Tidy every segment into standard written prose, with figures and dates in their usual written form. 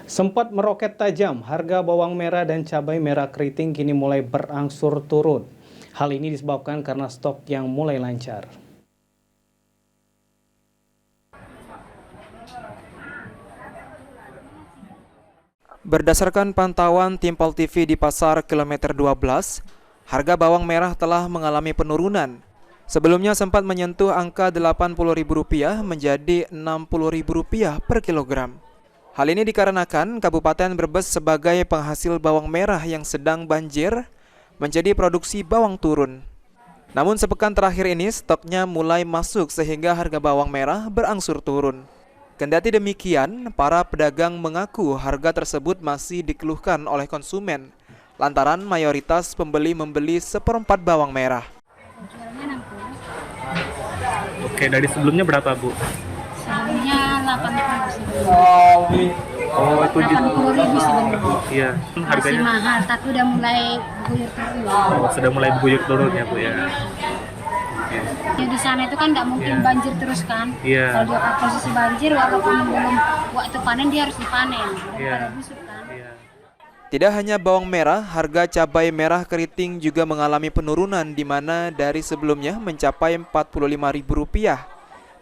Sempat meroket tajam, harga bawang merah dan cabai merah keriting kini mulai berangsur turun. Hal ini disebabkan karena stok yang mulai lancar. Berdasarkan pantauan tim Pol TV di Pasar Kilometer 12, harga bawang merah telah mengalami penurunan. Sebelumnya sempat menyentuh angka Rp80.000 menjadi Rp60.000 per kilogram. Hal ini dikarenakan Kabupaten Brebes sebagai penghasil bawang merah yang sedang banjir menjadi produksi bawang turun. Namun sepekan terakhir ini stoknya mulai masuk sehingga harga bawang merah berangsur turun. Kendati demikian, para pedagang mengaku harga tersebut masih dikeluhkan oleh konsumen lantaran mayoritas pembeli membeli seperempat bawang merah. Jualnya 60. Oke, dari sebelumnya berapa, Bu? Sebelumnya 80. Oh, itu 80.000 sebenarnya. Iya, Masih harganya mahal, tapi udah mulai buyur turun. sudah mulai buyur turun ya, Bu ya. Ya di sana itu kan nggak mungkin Iya. banjir terus kan. Iya. Kalau dia posisi banjir, walaupun belum waktu panen dia harus dipanen. Iya. Daripada busuk kan. Iya. Tidak hanya bawang merah, harga cabai merah keriting juga mengalami penurunan di mana dari sebelumnya mencapai Rp45.000,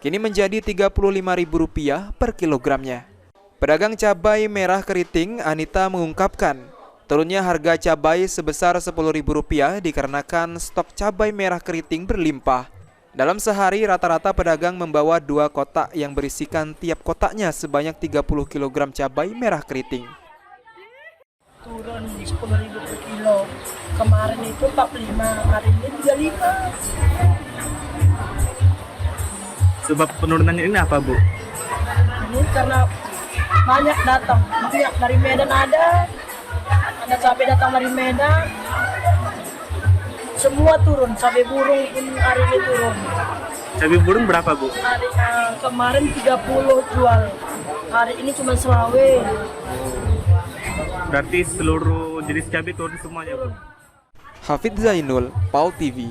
kini menjadi Rp35.000 per kilogramnya. Pedagang cabai merah keriting Anita mengungkapkan, turunnya harga cabai sebesar Rp10.000 dikarenakan stok cabai merah keriting berlimpah. Dalam sehari rata-rata pedagang membawa 2 kotak yang berisikan tiap kotaknya sebanyak 30 kg cabai merah keriting. Turun 10.000 per kilo. Kemarin itu 45, hari ini 35. Sebab penurunannya ini apa, Bu? Ini karena banyak datang, banyak dari Medan ada cabai datang dari Medan. Semua turun, cabai burung pun hari ini turun. Cabai burung berapa, Bu? Kemarin 30 jual, hari ini cuma selawe. Berarti seluruh jenis cabai turun semuanya, Bu? Hafidz Zainul, Pol TV.